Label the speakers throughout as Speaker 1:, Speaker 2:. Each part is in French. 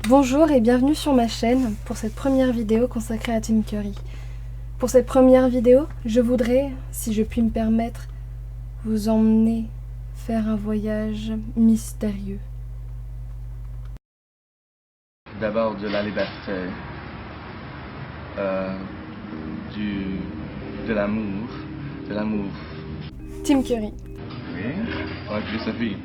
Speaker 1: Bonjour et bienvenue sur ma chaîne pour cette première vidéo consacrée à Tim Curry. Pour cette première vidéo, je voudrais, si je puis me permettre, vous emmener faire un voyage mystérieux.
Speaker 2: D'abord de la liberté, de l'amour.
Speaker 1: Tim Curry.
Speaker 2: Oui, avec Joséphine.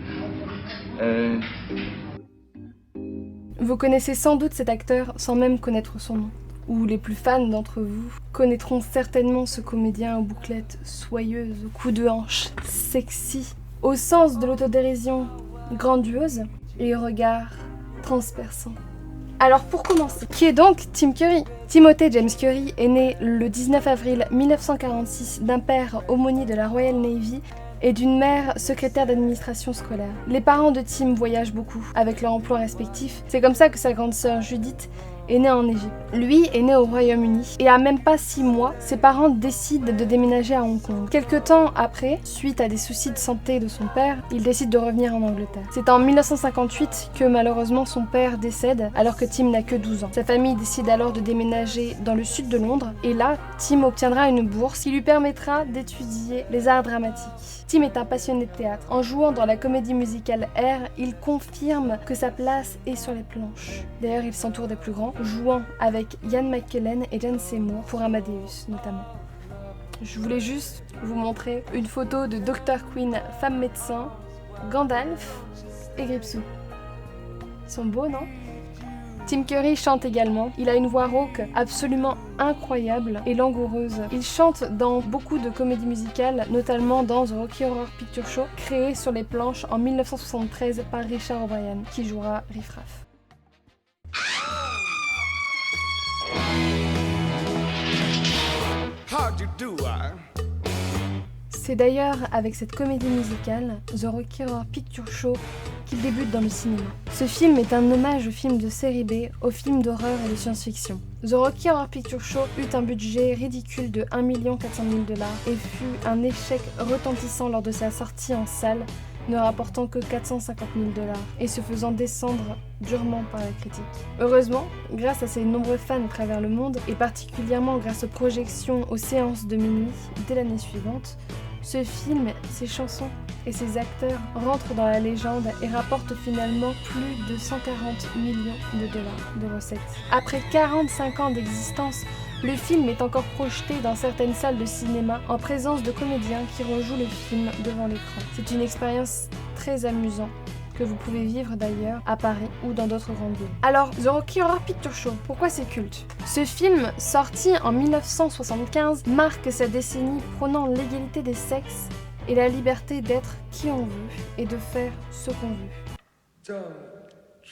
Speaker 1: Vous connaissez sans doute cet acteur sans même connaître son nom. Ou les plus fans d'entre vous connaîtront certainement ce comédien aux bouclettes soyeuses, aux coups de hanche sexy, au sens de l'autodérision grandiose et au regard transperçant. Alors pour commencer, qui est donc Tim Curry ? Timothy James Curry est né le 19 avril 1946 d'un père aumônier de la Royal Navy et d'une mère secrétaire d'administration scolaire. Les parents de Tim voyagent beaucoup avec leur emploi respectif. C'est comme ça que sa grande sœur Judith est née en Égypte. Lui est né au Royaume-Uni et à même pas 6 mois, ses parents décident de déménager à Hong Kong. Quelque temps après, suite à des soucis de santé de son père, il décide de revenir en Angleterre. C'est en 1958 que malheureusement son père décède alors que Tim n'a que 12 ans. Sa famille décide alors de déménager dans le sud de Londres et là, Tim obtiendra une bourse qui lui permettra d'étudier les arts dramatiques. Tim est un passionné de théâtre. En jouant dans la comédie musicale Air, il confirme que sa place est sur les planches. D'ailleurs, il s'entoure des plus grands, jouant avec Ian McKellen et Jane Seymour pour Amadeus notamment. Je voulais juste vous montrer une photo de Dr. Queen, femme médecin, Gandalf et Gripsou. Ils sont beaux, non ? Tim Curry chante également. Il a une voix rauque absolument incroyable et langoureuse. Il chante dans beaucoup de comédies musicales, notamment dans The Rocky Horror Picture Show, créé sur les planches en 1973 par Richard O'Brien, qui jouera Riff Raff. C'est d'ailleurs avec cette comédie musicale, The Rocky Horror Picture Show, qu'il débute dans le cinéma. Ce film est un hommage au film de série B, aux films d'horreur et de science-fiction. The Rocky Horror Picture Show eut un budget ridicule de 1 400 000 $ et fut un échec retentissant lors de sa sortie en salle, ne rapportant que 450 000 $ et se faisant descendre durement par la critique. Heureusement, grâce à ses nombreux fans à travers le monde, et particulièrement grâce aux projections aux séances de minuit dès l'année suivante, ce film, ses chansons et ses acteurs rentrent dans la légende et rapportent finalement plus de 140 millions de $ de recettes. Après 45 ans d'existence, le film est encore projeté dans certaines salles de cinéma en présence de comédiens qui rejouent le film devant l'écran. C'est une expérience très amusante que vous pouvez vivre d'ailleurs à Paris ou dans d'autres grandes villes. Alors, The Rocky Horror Picture Show, pourquoi c'est culte ? Ce film, sorti en 1975, marque sa décennie prônant l'égalité des sexes et la liberté d'être qui on veut et de faire ce qu'on veut.
Speaker 3: Don't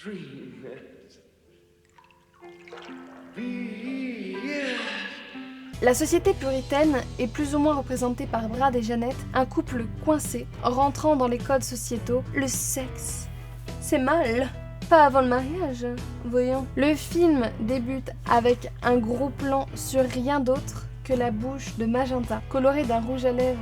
Speaker 3: dream it.
Speaker 1: La société puritaine est plus ou moins représentée par Brad et Janet, un couple coincé, rentrant dans les codes sociétaux. Le sexe, c'est mal, pas avant le mariage, voyons. Le film débute avec un gros plan sur rien d'autre que la bouche de Magenta, colorée d'un rouge à lèvres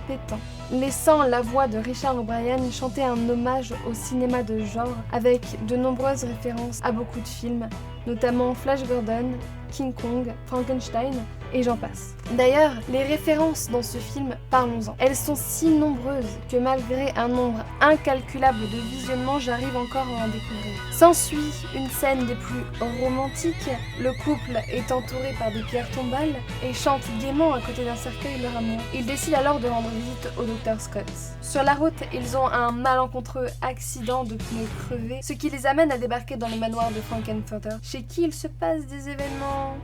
Speaker 1: pétant, laissant la voix de Richard O'Brien chanter un hommage au cinéma de genre avec de nombreuses références à beaucoup de films, notamment Flash Gordon, King Kong, Frankenstein et j'en passe. D'ailleurs, les références dans ce film, parlons-en. Elles sont si nombreuses que malgré un nombre incalculable de visionnements, j'arrive encore à en découvrir. S'ensuit une scène des plus romantiques. Le couple est entouré par des pierres tombales et chante gaiement à côté d'un cercueil leur amour. Ils décident alors de rendre visite au Dr. Scott. Sur la route, ils ont un malencontreux accident de pneus crevés, ce qui les amène à débarquer dans le manoir de Frankenfurter, chez qui il se passe des événements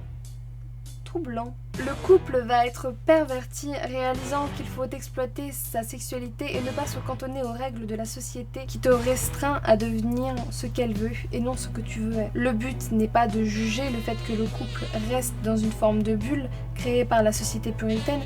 Speaker 1: troublant. Le couple va être perverti, réalisant qu'il faut exploiter sa sexualité et ne pas se cantonner aux règles de la société qui te restreint à devenir ce qu'elle veut et non ce que tu veux être. Le but n'est pas de juger le fait que le couple reste dans une forme de bulle créée par la société puritaine,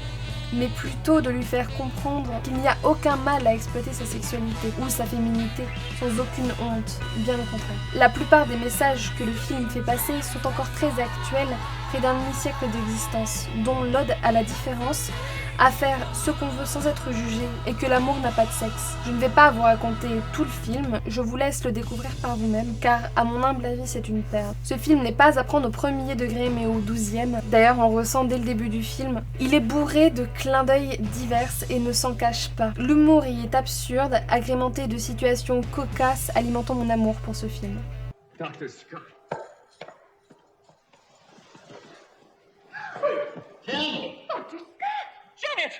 Speaker 1: mais plutôt de lui faire comprendre qu'il n'y a aucun mal à exploiter sa sexualité ou sa féminité sans aucune honte, bien au contraire. La plupart des messages que le film fait passer sont encore très actuels, près d'un demi-siècle d'existence, dont l'ode à la différence, à faire ce qu'on veut sans être jugé et que l'amour n'a pas de sexe. Je ne vais pas vous raconter tout le film, je vous laisse le découvrir par vous-même, car à mon humble avis c'est une perle. Ce film n'est pas à prendre au premier degré mais au 12e. D'ailleurs on ressent dès le début du film, il est bourré de clins d'œil divers et ne s'en cache pas. L'humour y est absurde, agrémenté de situations cocasses alimentant mon amour pour ce film.
Speaker 3: Dr. Scott.
Speaker 4: Dr. Scott! Janet!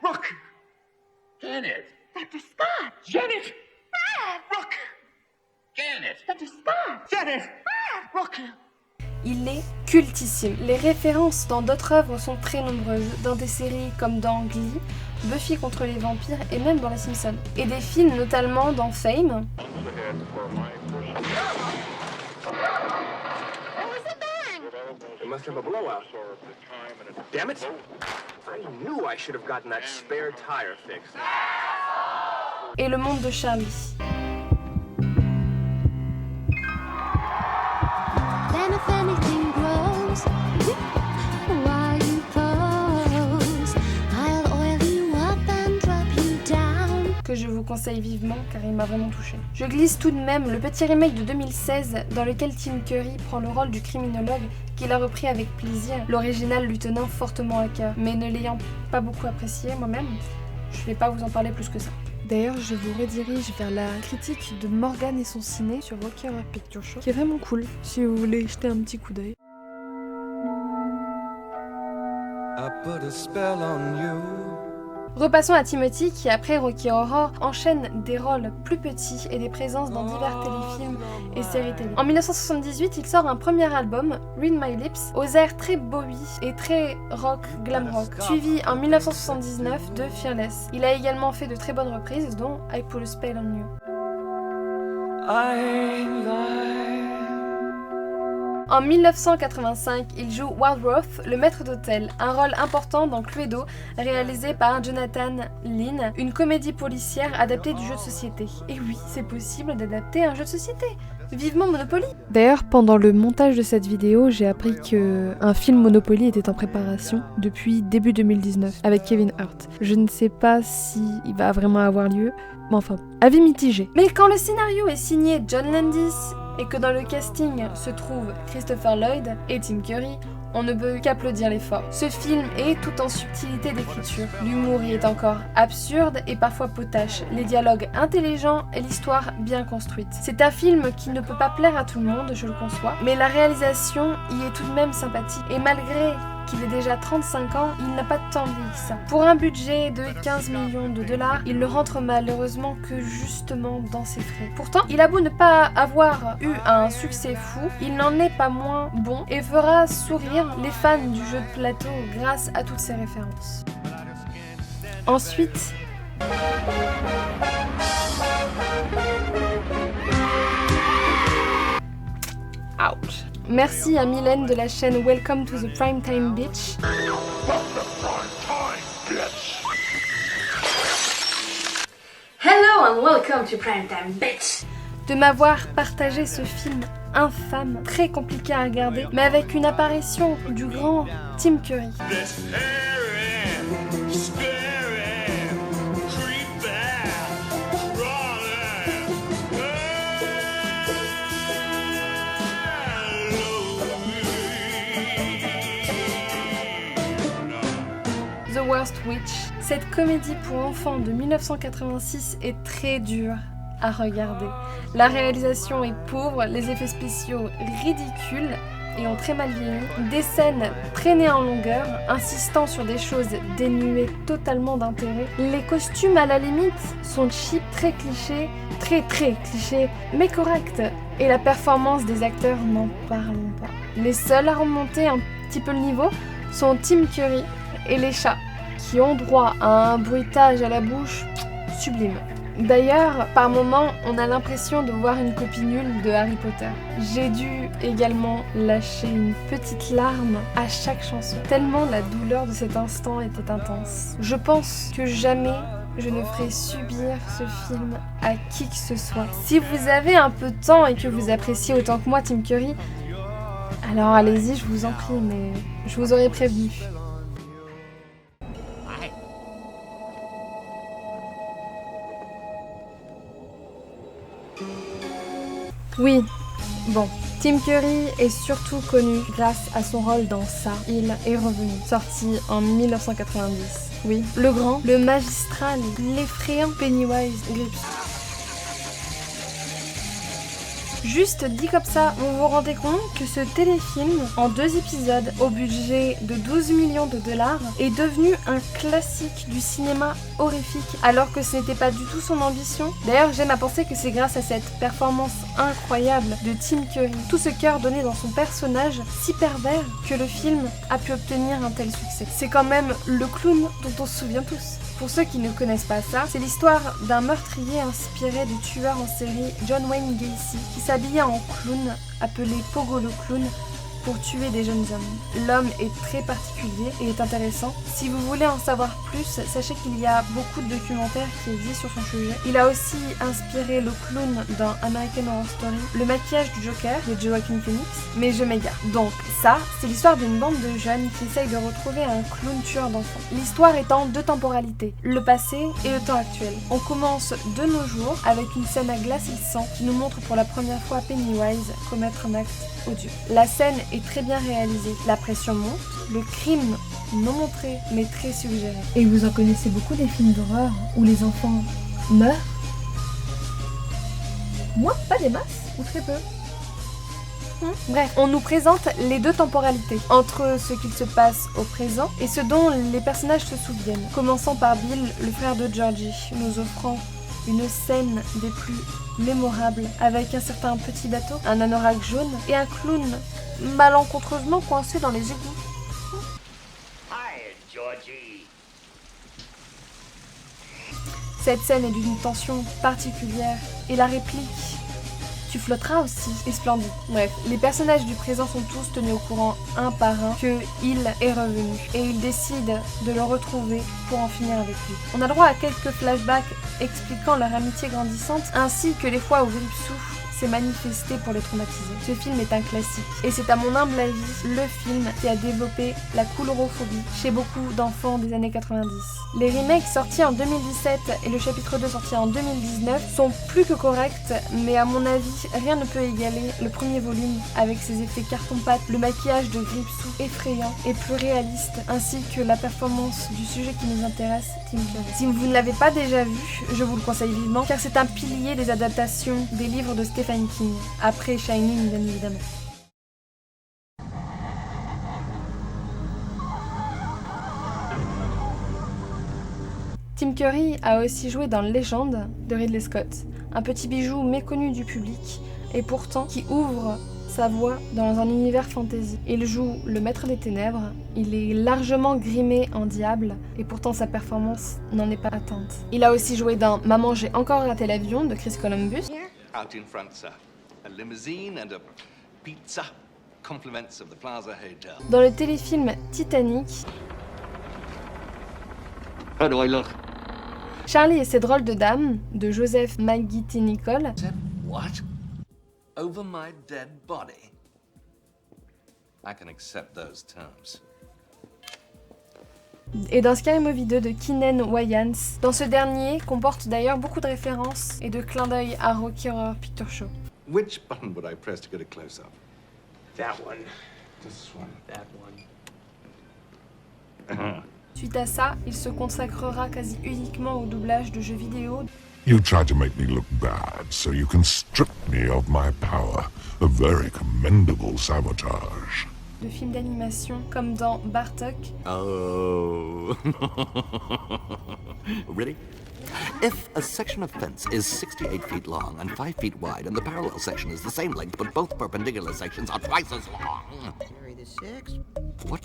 Speaker 3: Rook! Janet!
Speaker 4: Dr. Scott!
Speaker 3: Janet! Rook!
Speaker 4: Janet! Dr. Scott!
Speaker 3: Janet! Rook!
Speaker 1: Il est cultissime. Les références dans d'autres œuvres sont très nombreuses, dans des séries comme dans Glee, Buffy contre les vampires et même dans Les Simpsons. Et des films notamment dans Fame.
Speaker 3: It must have a blowout. Damn it! I knew I should have gotten that spare tire fixed.
Speaker 1: Et Le Monde de Charlie.
Speaker 5: Then if anything grows, while you pose, I'll oil you up and drop you down.
Speaker 1: Que je vous conseille vivement car il m'a vraiment touché. Je glisse tout de même le petit remake de 2016 dans lequel Tim Curry prend le rôle du criminologue qu'il a repris avec plaisir, l'original lui tenant fortement à cœur, mais ne l'ayant pas beaucoup apprécié moi-même, je vais pas vous en parler plus que ça. D'ailleurs, je vous redirige vers la critique de Morgan et son ciné sur Rocky Horror Picture Show, qui est vraiment cool, si vous voulez jeter un petit coup d'œil.
Speaker 6: I put a spell on you.
Speaker 1: Repassons à Timothy qui, après Rocky Horror, enchaîne des rôles plus petits et des présences dans divers téléfilms et séries télé. En 1978, il sort un premier album, Read My Lips, aux airs très Bowie et très rock, glam rock, suivi en 1979 de Fearless. Il a également fait de très bonnes reprises, dont I Put a Spell on You. En 1985, il joue Wardroth, le maître d'hôtel, un rôle important dans Cluedo, réalisé par Jonathan Lynn, une comédie policière adaptée du jeu de société. Et oui, c'est possible d'adapter un jeu de société. Vivement Monopoly. D'ailleurs, pendant le montage de cette vidéo, j'ai appris qu'un film Monopoly était en préparation depuis début 2019 avec Kevin Hart. Je ne sais pas s'il va vraiment avoir lieu, mais enfin, avis mitigé. Mais quand le scénario est signé John Landis et que dans le casting se trouvent Christopher Lloyd et Tim Curry, on ne peut qu'applaudir l'effort. Ce film est tout en subtilité d'écriture. L'humour y est encore absurde et parfois potache, les dialogues intelligents et l'histoire bien construite. C'est un film qui ne peut pas plaire à tout le monde, je le conçois, mais la réalisation y est tout de même sympathique. Et malgré qu'il ait déjà 35 ans, il n'a pas tant vieilli que ça. Pour un budget de 15 millions de dollars, il ne rentre malheureusement que justement dans ses frais. Pourtant, il a beau ne pas avoir eu un succès fou, il n'en est pas moins bon et fera sourire les fans du jeu de plateau grâce à toutes ses références. Ensuite, ouch. Merci à Mylène de la chaîne Welcome to the Primetime Bitch.
Speaker 4: Hello and welcome to Primetime Bitch!
Speaker 1: De m'avoir partagé ce film infâme, très compliqué à regarder, mais avec une apparition du grand Tim Curry. The Worst Witch. Cette comédie pour enfants de 1986 est très dure à regarder. La réalisation est pauvre, les effets spéciaux ridicules et ont très mal vieilli. Des scènes traînées en longueur, insistant sur des choses dénuées totalement d'intérêt. Les costumes à la limite sont cheap, très clichés, très clichés, mais corrects. Et la performance des acteurs, n'en parlons pas. Les seuls à remonter un petit peu le niveau sont Tim Curry et les chats, qui ont droit à un bruitage à la bouche sublime. D'ailleurs, par moments, on a l'impression de voir une copie nulle de Harry Potter. J'ai dû également lâcher une petite larme à chaque chanson, tellement la douleur de cet instant était intense. Je pense que jamais je ne ferai subir ce film à qui que ce soit. Si vous avez un peu de temps et que vous appréciez autant que moi Tim Curry, alors allez-y, je vous en prie, mais je vous aurais prévenu. Oui, bon. Tim Curry est surtout connu grâce à son rôle dans Ça, il est revenu, sorti en 1990. Oui, le grand, le magistral, l'effrayant Pennywise Grips. Juste dit comme ça, vous vous rendez compte que ce téléfilm, en 2 épisodes, au budget de 12 millions de dollars, est devenu un classique du cinéma horrifique, alors que ce n'était pas du tout son ambition. D'ailleurs, j'aime à penser que c'est grâce à cette performance incroyable de Tim Curry, tout ce cœur donné dans son personnage si pervers, que le film a pu obtenir un tel succès. C'est quand même le clown dont on se souvient tous. Pour ceux qui ne connaissent pas ça, c'est l'histoire d'un meurtrier inspiré du tueur en série John Wayne Gacy qui s'habillait en clown, appelé Pogo le clown, pour tuer des jeunes hommes. L'homme est très particulier et est intéressant. Si vous voulez en savoir plus, sachez qu'il y a beaucoup de documentaires qui existent sur son sujet. Il a aussi inspiré le clown dans American Horror Story, le maquillage du Joker de Joaquin Phoenix, mais je m'égare. Donc ça, c'est l'histoire d'une bande de jeunes qui essayent de retrouver un clown tueur d'enfants. L'histoire est en 2 temporalités, le passé et le temps actuel. On commence de nos jours avec une scène à glacer le sang qui nous montre pour la première fois Pennywise commettre un acte odieux. La scène est très bien réalisée, la pression monte, le crime non montré mais très suggéré.
Speaker 7: Et vous en connaissez beaucoup des films d'horreur où les enfants meurent? Moi, pas des masses, ou très peu.
Speaker 1: Bref, on nous présente les 2 temporalités, entre ce qu'il se passe au présent et ce dont les personnages se souviennent. Commençant par Bill, le frère de Georgie, nous offrant une scène des plus mémorables avec un certain petit bateau, un anorak jaune et un clown malencontreusement coincé dans les égouts.
Speaker 3: Hi, Georgie.
Speaker 1: Cette scène est d'une tension particulière et la réplique « Tu flotteras aussi » est splendide. Bref, les personnages du présent sont tous tenus au courant un par un que il est revenu et ils décident de le retrouver pour en finir avec lui. On a droit à quelques flashbacks expliquant leur amitié grandissante ainsi que les fois où Gripsou s'est manifesté pour les traumatiser. Ce film est un classique et c'est à mon humble avis le film qui a développé la coulrophobie chez beaucoup d'enfants des années 90. Les remakes sortis en 2017 et le chapitre 2 sorti en 2019 sont plus que corrects, mais à mon avis, rien ne peut égaler le premier volume avec ses effets carton-pâte, le maquillage de Gripsou effrayant et plus réaliste, ainsi que la performance du sujet qui nous intéresse, Tim Curry. Si vous ne l'avez pas déjà vu, je vous le conseille vivement, car c'est un pilier des adaptations des livres de Stephen King, après Shining bien évidemment. Tim Curry a aussi joué dans Légende de Ridley Scott, un petit bijou méconnu du public et pourtant qui ouvre sa voix dans un univers fantasy. Il joue le maître des ténèbres, il est largement grimé en diable et pourtant sa performance n'en est pas atteinte. Il a aussi joué dans Maman j'ai encore raté l'avion de Chris Columbus.
Speaker 6: Out in front, sir. A limousine and a pizza. Compliments of the Plaza Hotel.
Speaker 1: Dans le téléfilm Titanic.
Speaker 6: How do I look?
Speaker 1: Charlie et ses drôles de dames de Joseph McGuinty Nicole.
Speaker 6: What? Over my dead body? I can accept those terms.
Speaker 1: Et dans Scary Movie 2 de Keenan Wayans. Dans ce dernier comporte d'ailleurs beaucoup de références et de clins d'œil à Rocky Horror Picture Show.
Speaker 6: Which button would I press to get a close-up?
Speaker 3: That one.
Speaker 6: This one.
Speaker 3: That one.
Speaker 1: Suite à ça, il se consacrera quasi uniquement au doublage de jeux vidéo.
Speaker 8: You tried to make me look bad so you can strip me of my power. A very commendable sabotage.
Speaker 1: De films d'animation comme dans Bartok.
Speaker 9: Oh. Ready? If a section of fence is 68 feet long and 5 feet wide, and the parallel section is the same length, but both perpendicular sections are twice as long.
Speaker 10: Carry the 6.
Speaker 9: What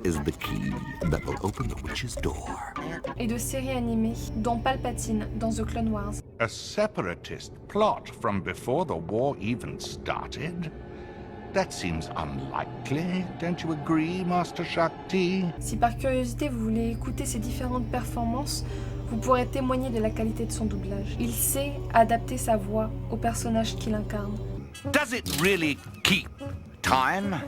Speaker 9: is the key that will open the witch's door?
Speaker 1: Et de séries animées, dont Palpatine dans The Clone Wars.
Speaker 11: A separatist plot from before the war even started? That seems unlikely, don't you agree, Master Shakti?
Speaker 1: Si par curiosité vous voulez écouter ses différentes performances, vous pourrez témoigner de la qualité de son doublage. Il sait adapter sa voix au personnage qu'il incarne.
Speaker 11: Does it really keep time?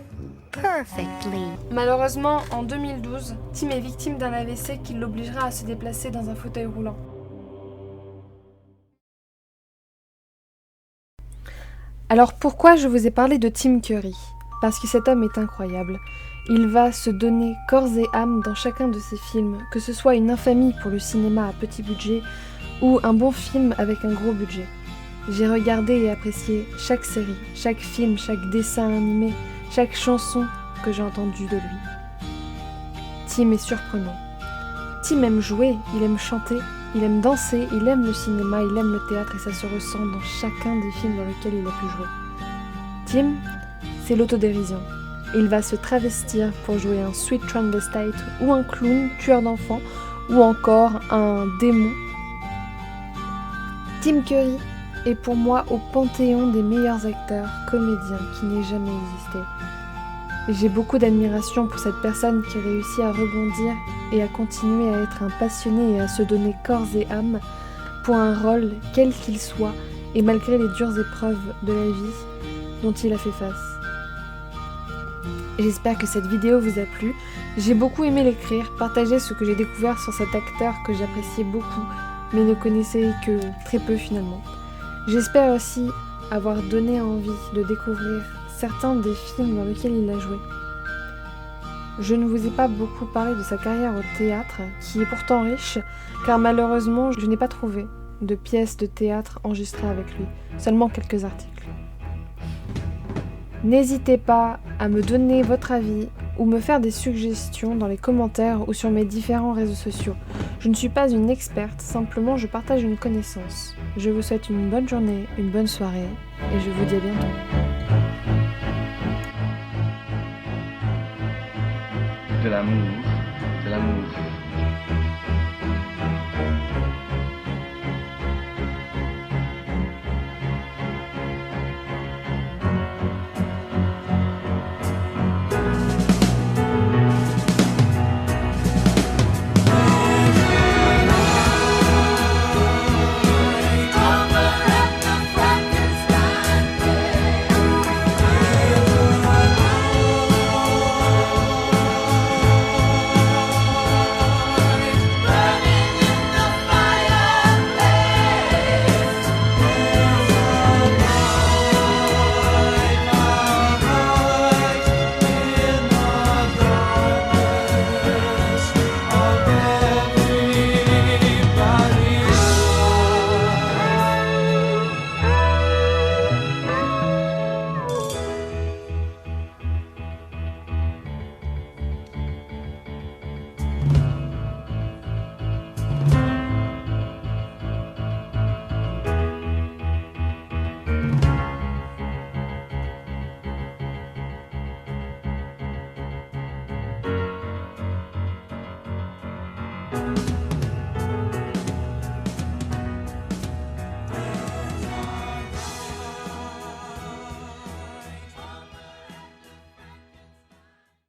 Speaker 5: Perfectly.
Speaker 1: Malheureusement, en 2012, Tim est victime d'un AVC qui l'obligera à se déplacer dans un fauteuil roulant. Alors pourquoi je vous ai parlé de Tim Curry ? Parce que cet homme est incroyable. Il va se donner corps et âme dans chacun de ses films, que ce soit une infamie pour le cinéma à petit budget ou un bon film avec un gros budget. J'ai regardé et apprécié chaque série, chaque film, chaque dessin animé, chaque chanson que j'ai entendue de lui. Tim est surprenant. Tim aime jouer, il aime chanter, il aime danser, il aime le cinéma, il aime le théâtre et ça se ressent dans chacun des films dans lesquels il a pu jouer. Tim, c'est l'autodérision. Il va se travestir pour jouer un sweet transvestite ou un clown tueur d'enfants ou encore un démon. Tim Curry est pour moi au panthéon des meilleurs acteurs comédiens qui n'aient jamais existé. J'ai beaucoup d'admiration pour cette personne qui réussit à rebondir et à continuer à être un passionné et à se donner corps et âme pour un rôle quel qu'il soit et malgré les dures épreuves de la vie dont il a fait face. J'espère que cette vidéo vous a plu. J'ai beaucoup aimé l'écrire, partager ce que j'ai découvert sur cet acteur que j'appréciais beaucoup mais ne connaissais que très peu finalement. J'espère aussi avoir donné envie de découvrir certains des films dans lesquels il a joué. Je ne vous ai pas beaucoup parlé de sa carrière au théâtre, qui est pourtant riche, car malheureusement je n'ai pas trouvé de pièces de théâtre enregistrées avec lui, seulement quelques articles. N'hésitez pas à me donner votre avis ou me faire des suggestions dans les commentaires ou sur mes différents réseaux sociaux. Je ne suis pas une experte, simplement je partage une connaissance. Je vous souhaite une bonne journée, une bonne soirée et je vous dis à bientôt.
Speaker 2: De l'amour,